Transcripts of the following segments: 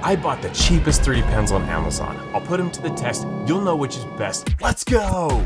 I bought the cheapest 3D pens on Amazon. I'll put them to the test. You'll know which is best. Let's go!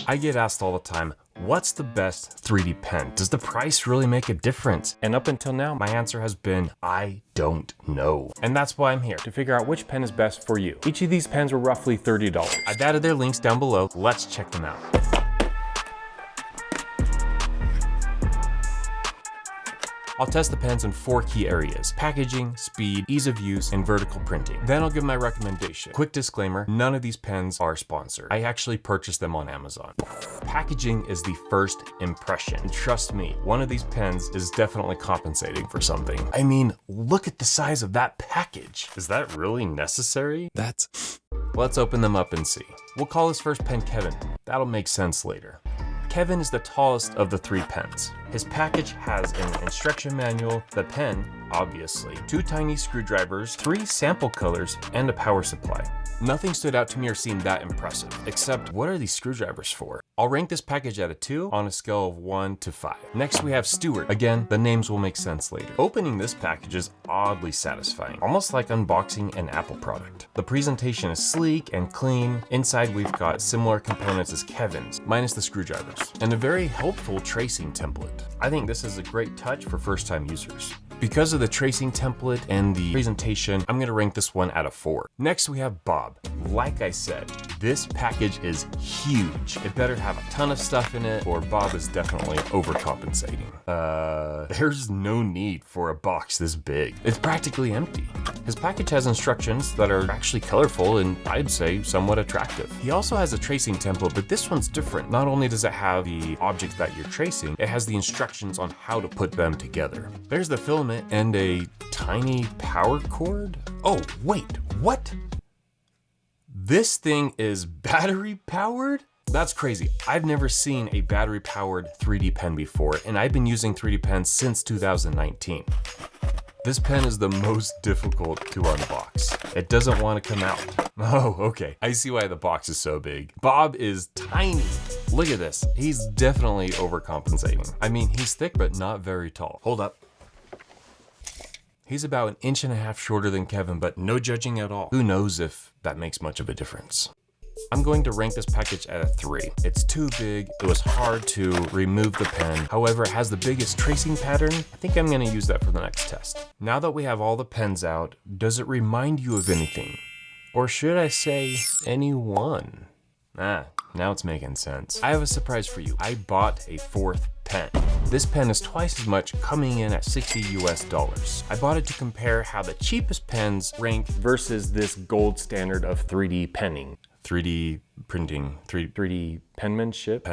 I get asked all the time, what's the best 3D pen? Does the price really make a difference? And up until now, my answer has been, I don't know. And that's why I'm here, to figure out which pen is best for you. Each of these pens were roughly $30. I've added their links down below. Let's check them out. I'll test the pens in 4 key areas: packaging, speed, ease of use, and vertical printing. Then I'll give my recommendation. Quick disclaimer, none of these pens are sponsored. I actually purchased them on Amazon. Packaging is the first impression. And trust me, one of these pens is definitely compensating for something. I mean, look at the size of that package. Is that really necessary? Let's open them up and see. We'll call this first pen Kevin. That'll make sense later. Kevin is the tallest of the 3 pens. His package has an instruction manual, the pen, obviously, 2 tiny screwdrivers, 3 sample colors, and a power supply. Nothing stood out to me or seemed that impressive, except what are these screwdrivers for? I'll rank this package at a 2 on a scale of 1 to 5. Next we have Stuart. Again, the names will make sense later. Opening this package is oddly satisfying, almost like unboxing an Apple product. The presentation is sleek and clean. Inside we've got similar components as Kevin's, minus the screwdrivers, and a very helpful tracing template. I think this is a great touch for first-time users. Because of the tracing template and the presentation, I'm gonna rank this one out of 4. Next we have Bob. Like I said, this package is huge. It better have a ton of stuff in it, or Bob is definitely overcompensating. There's no need for a box this big. It's practically empty. His package has instructions that are actually colorful and I'd say somewhat attractive. He also has a tracing template, but this one's different. Not only does it have the objects that you're tracing, it has the instructions on how to put them together. There's the filament and a tiny power cord. Oh, wait, what? This thing is battery powered? That's crazy. I've never seen a battery powered 3D pen before, and I've been using 3D pens since 2019. This pen is the most difficult to unbox. It doesn't want to come out. Oh, okay. I see why the box is so big. Bob is tiny. Look at this. He's definitely overcompensating. I mean, he's thick, but not very tall. Hold up. He's about 1.5 inches shorter than Kevin, but no judging at all. Who knows if that makes much of a difference. I'm going to rank this package at a 3. It's too big, it was hard to remove the pen. However, it has the biggest tracing pattern. I think I'm gonna use that for the next test. Now that we have all the pens out, does it remind you of anything? Or should I say, anyone? Now it's making sense. I have a surprise for you. I bought a 4th pen. This pen is twice as much, coming in at $60 US. I bought it to compare how the cheapest pens rank versus this gold standard of 3D penning. 3D printing, 3D penmanship,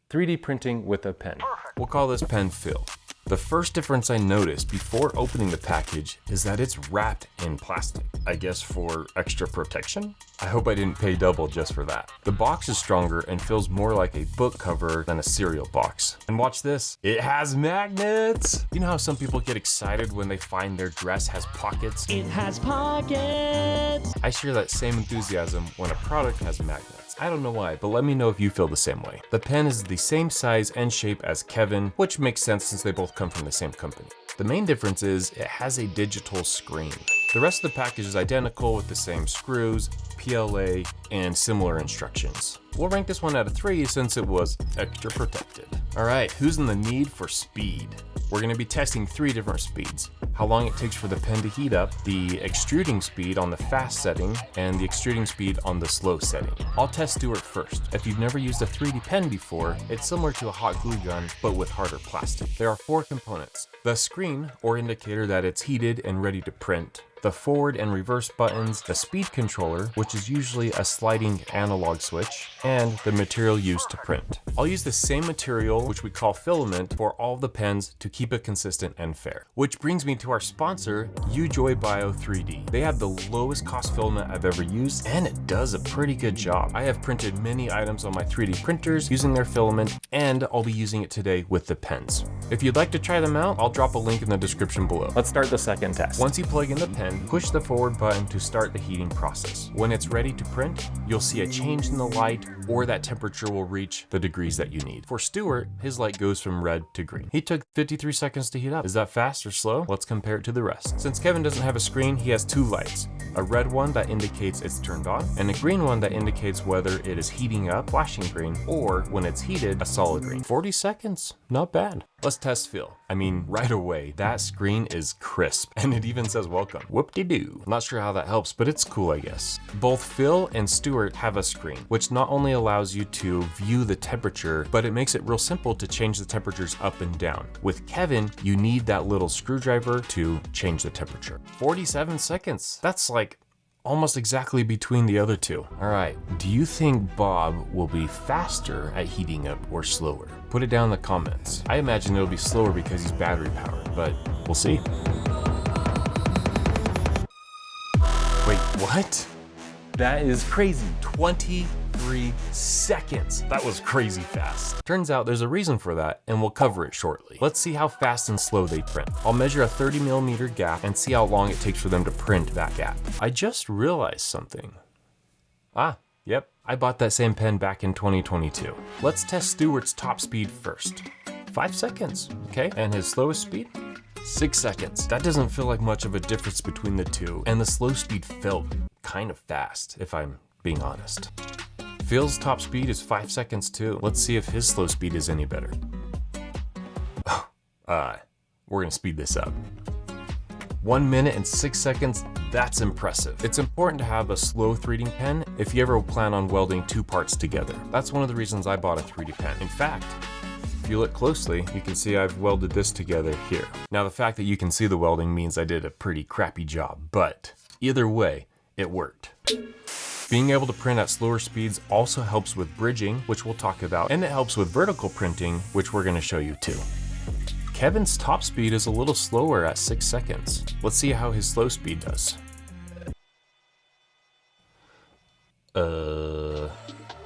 3D printing with a pen. We'll call this pen Phil. The first difference I noticed before opening the package is that it's wrapped in plastic. I guess for extra protection? I hope I didn't pay double just for that. The box is stronger and feels more like a book cover than a cereal box. And watch this, it has magnets! You know how some people get excited when they find their dress has pockets? It has pockets! I share that same enthusiasm when a product has magnets. I don't know why, but let me know if you feel the same way. The pen is the same size and shape as Kevin, which makes sense since they both come from the same company. The main difference is it has a digital screen. The rest of the package is identical with the same screws, PLA, and similar instructions. We'll rank this one out of 3 since it was extra protected. All right, who's in the need for speed? We're gonna be testing 3 different speeds. How long it takes for the pen to heat up, the extruding speed on the fast setting, and the extruding speed on the slow setting. I'll test Stuart first. If you've never used a 3D pen before, it's similar to a hot glue gun, but with harder plastic. There are 4 components: the screen, or indicator that it's heated and ready to print, the forward and reverse buttons, the speed controller, which is usually a sliding analog switch, and the material used to print. I'll use the same material, which we call filament, for all of the pens to keep it consistent and fair. Which brings me to our sponsor, UJoy Bio 3D. They have the lowest cost filament I've ever used, and it does a pretty good job. I have printed many items on my 3D printers using their filament, and I'll be using it today with the pens. If you'd like to try them out, I'll drop a link in the description below. Let's start the second test. Once you plug in the pen, push the forward button to start the heating process. When it's ready to print, you'll see a change in the light or that temperature will reach the degrees that you need. For Stuart, his light goes from red to green. He took 53 seconds to heat up. Is that fast or slow? Let's compare it to the rest. Since Kevin doesn't have a screen, he has two lights. A red one that indicates it's turned on, and a green one that indicates whether it is heating up, flashing green, or when it's heated, a solid green. 40 seconds, not bad. Let's test feel. I mean, right away, that screen is crisp, and it even says welcome. Whoop-de-doo. Not sure how that helps, but it's cool, I guess. Both Phil and Stuart have a screen, which not only allows you to view the temperature, but it makes it real simple to change the temperatures up and down. With Kevin, you need that little screwdriver to change the temperature. 47 seconds. That's like almost exactly between the other two. All right, do you think Bob will be faster at heating up or slower? Put it down in the comments. I imagine it'll be slower because he's battery powered, but we'll see. Wait, what? That is crazy. 23 seconds. That was crazy fast. Turns out there's a reason for that, and we'll cover it shortly. Let's see how fast and slow they print. I'll measure a 30mm gap and see how long it takes for them to print that gap. I just realized something. Yep, I bought that same pen back in 2022. Let's test Stuart's top speed first. 5 seconds, okay? And his slowest speed? 6 seconds. That doesn't feel like much of a difference between the two, and the slow speed felt kind of fast, if I'm being honest. Phil's top speed is 5 seconds too. Let's see if his slow speed is any better. We're gonna speed this up. 1 minute and 6 seconds, that's impressive. It's important to have a slow 3D pen if you ever plan on welding two parts together. That's one of the reasons I bought a 3D pen. In fact, if you look closely, you can see I've welded this together here. Now the fact that you can see the welding means I did a pretty crappy job, but either way, it worked. Being able to print at slower speeds also helps with bridging, which we'll talk about, and it helps with vertical printing, which we're gonna show you too. Kevin's top speed is a little slower at 6 seconds. Let's see how his slow speed does.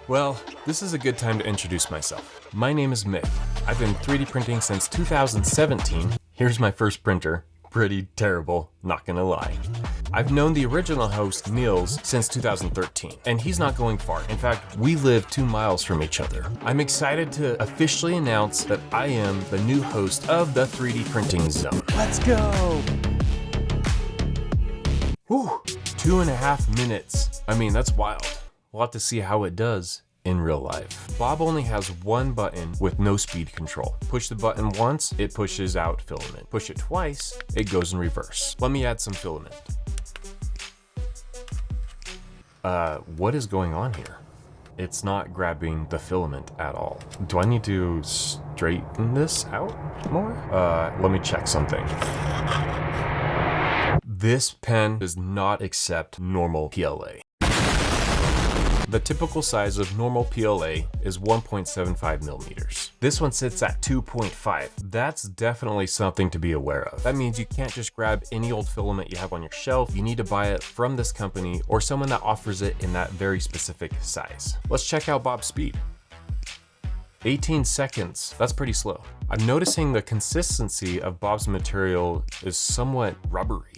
Well, this is a good time to introduce myself. My name is Mick. I've been 3D printing since 2017. Here's my first printer. Pretty terrible, not gonna lie. I've known the original host, Niels, since 2013, and he's not going far. In fact, we live 2 miles from each other. I'm excited to officially announce that I am the new host of the 3D Printing Zone. Let's go! Whew, 2.5 minutes. I mean, that's wild. We'll have to see how it does in real life. Bob only has one button with no speed control. Push the button once, it pushes out filament. Push it twice, it goes in reverse. Let me add some filament. What is going on here? It's not grabbing the filament at all. Do I need to straighten this out more? Let me check something. This pen does not accept normal PLA. The typical size of normal PLA is 1.75 millimeters. This one sits at 2.5. That's definitely something to be aware of. That means you can't just grab any old filament you have on your shelf. You need to buy it from this company or someone that offers it in that very specific size. Let's check out Bob's speed. 18 seconds, that's pretty slow. I'm noticing the consistency of Bob's material is somewhat rubbery.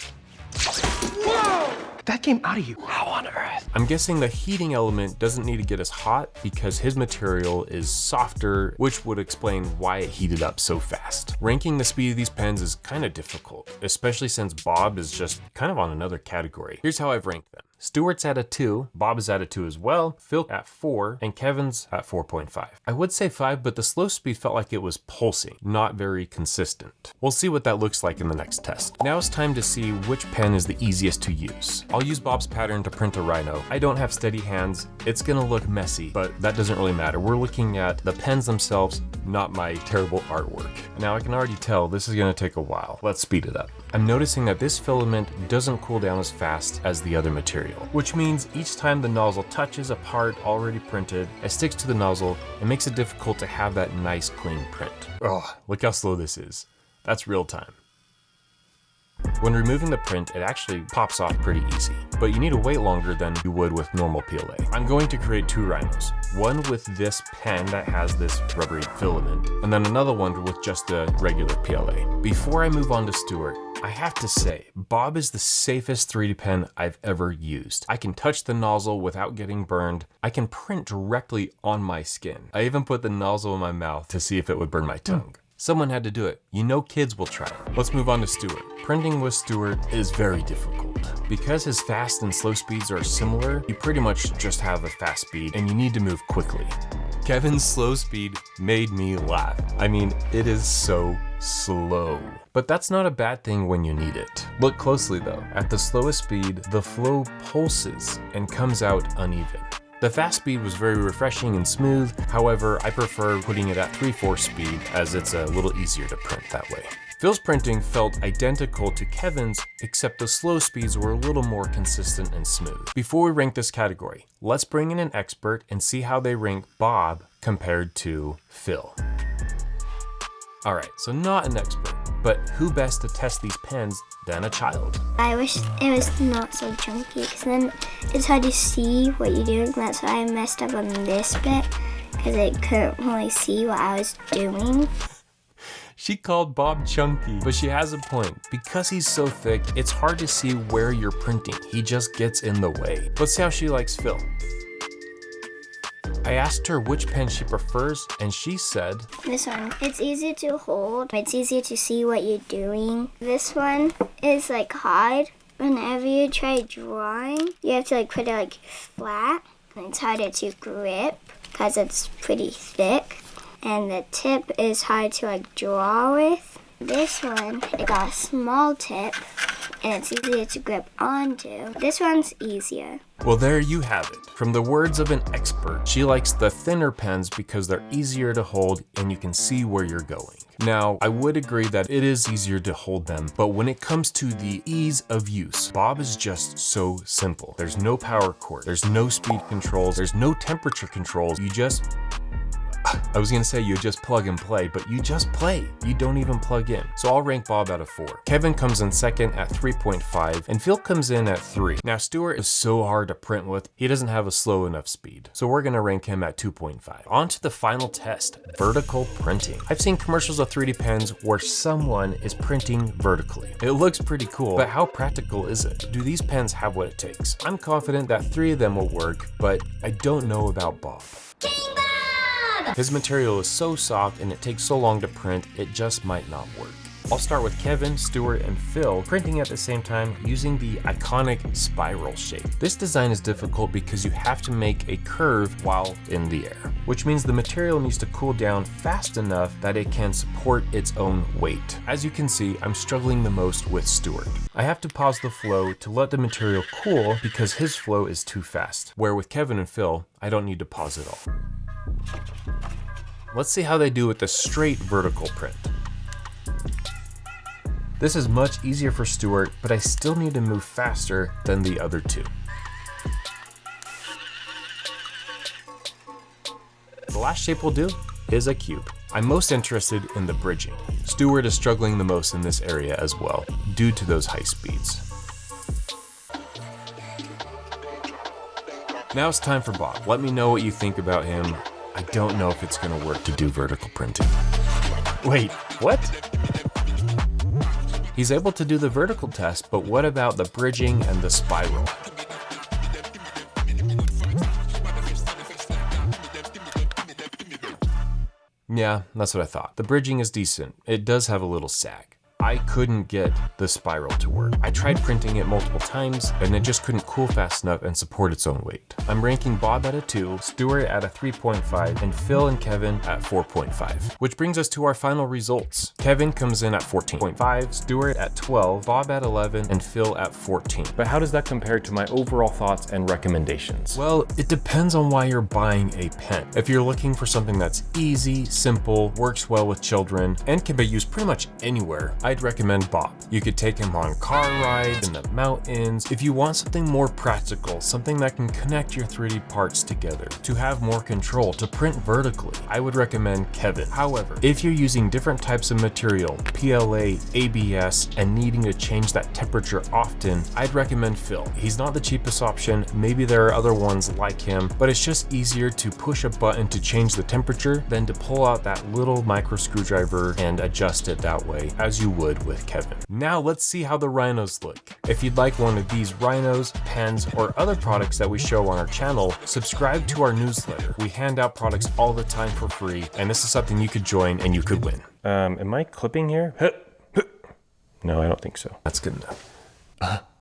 That came out of you. How on earth? I'm guessing the heating element doesn't need to get as hot because his material is softer, which would explain why it heated up so fast. Ranking the speed of these pens is kind of difficult, especially since Bob is just kind of on another category. Here's how I've ranked them. Stuart's at a 2, Bob is at a 2 as well, Phil at 4, and Kevin's at 4.5. I would say 5, but the slow speed felt like it was pulsing, not very consistent. We'll see what that looks like in the next test. Now it's time to see which pen is the easiest to use. I'll use Bob's pattern to print a rhino. I don't have steady hands. It's gonna look messy, but that doesn't really matter. We're looking at the pens themselves, not my terrible artwork. Now I can already tell this is gonna take a while. Let's speed it up. I'm noticing that this filament doesn't cool down as fast as the other material, which means each time the nozzle touches a part already printed, it sticks to the nozzle and makes it difficult to have that nice clean print. Oh, look how slow this is. That's real time. When removing the print, it actually pops off pretty easy, but you need to wait longer than you would with normal PLA. I'm going to create 2 rhinos, one with this pen that has this rubbery filament, and then another one with just a regular PLA. Before I move on to Stuart, I have to say, Bob is the safest 3D pen I've ever used. I can touch the nozzle without getting burned. I can print directly on my skin. I even put the nozzle in my mouth to see if it would burn my tongue. Someone had to do it. You know kids will try it. Let's move on to Stuart. Printing with Stuart is very difficult. Because his fast and slow speeds are similar, you pretty much just have a fast speed and you need to move quickly. Kevin's slow speed made me laugh. I mean, it is so slow. But that's not a bad thing when you need it. Look closely though. At the slowest speed, the flow pulses and comes out uneven. The fast speed was very refreshing and smooth. However, I prefer putting it at 3/4 speed as it's a little easier to print that way. Phil's printing felt identical to Kevin's, except the slow speeds were a little more consistent and smooth. Before we rank this category, let's bring in an expert and see how they rank Bob compared to Phil. All right, so not an expert, but who best to test these pens than a child? I wish it was not so chunky, because then it's hard to see what you're doing. That's why I messed up on this bit, because I couldn't really see what I was doing. She called Bob chunky, but she has a point. Because he's so thick, it's hard to see where you're printing. He just gets in the way. Let's see how she likes Phil. I asked her which pen she prefers, and she said, This one, it's easier to hold. It's easier to see what you're doing. This one is like hard. Whenever you try drawing, you have to like put it like flat. And it's harder to grip because it's pretty thick. And the tip is hard to like draw with. This one, it got a small tip and it's easier to grip onto. This one's easier. Well, there you have it. From the words of an expert, she likes the thinner pens because they're easier to hold and you can see where you're going. Now, I would agree that it is easier to hold them, but when it comes to the ease of use, Bob is just so simple. There's no power cord, there's no speed controls, there's no temperature controls. I was gonna say you just plug and play, but you just play. You don't even plug in. So I'll rank Bob out of 4. Kevin comes in second at 3.5, and Phil comes in at 3. Now Stuart is so hard to print with, he doesn't have a slow enough speed. So we're gonna rank him at 2.5. On to the final test, vertical printing. I've seen commercials of 3D pens where someone is printing vertically. It looks pretty cool, but how practical is it? Do these pens have what it takes? I'm confident that 3 of them will work, but I don't know about Bob. His material is so soft and it takes so long to print, it just might not work. I'll start with Kevin, Stuart, and Phil printing at the same time using the iconic spiral shape. This design is difficult because you have to make a curve while in the air, which means the material needs to cool down fast enough that it can support its own weight. As you can see, I'm struggling the most with Stuart. I have to pause the flow to let the material cool because his flow is too fast, where with Kevin and Phil, I don't need to pause at all. Let's see how they do with the straight vertical print. This is much easier for Stuart, but I still need to move faster than the other 2. The last shape we'll do is a cube. I'm most interested in the bridging. Stuart is struggling the most in this area as well, due to those high speeds. Now it's time for Bob. Let me know what you think about him. I don't know if it's gonna work to do vertical printing. Wait, what? He's able to do the vertical test, but what about the bridging and the spiral? Yeah, that's what I thought. The bridging is decent. It does have a little sag. I couldn't get the spiral to work. I tried printing it multiple times and it just couldn't cool fast enough and support its own weight. I'm ranking Bob at a 2, Stuart at a 3.5, and Phil and Kevin at 4.5. Which brings us to our final results. Kevin comes in at 14.5, Stuart at 12, Bob at 11, and Phil at 14. But how does that compare to my overall thoughts and recommendations? Well, it depends on why you're buying a pen. If you're looking for something that's easy, simple, works well with children, and can be used pretty much anywhere, I'd recommend Bob. You could take him on car rides in the mountains. If you want something more practical, something that can connect your 3D parts together, to have more control, to print vertically, I would recommend Kevin. However, if you're using different types of material, PLA, ABS, and needing to change that temperature often, I'd recommend Phil. He's not the cheapest option, maybe there are other ones like him, but it's just easier to push a button to change the temperature than to pull out that little micro screwdriver and adjust it that way as you would with Kevin. Now let's see how the rhinos look. If you'd like one of these rhinos, pens, or other products that we show on our channel, subscribe to our newsletter. We hand out products all the time for free, and this is something you could join and you could win. Am I clipping here? No, I don't think so. That's good enough.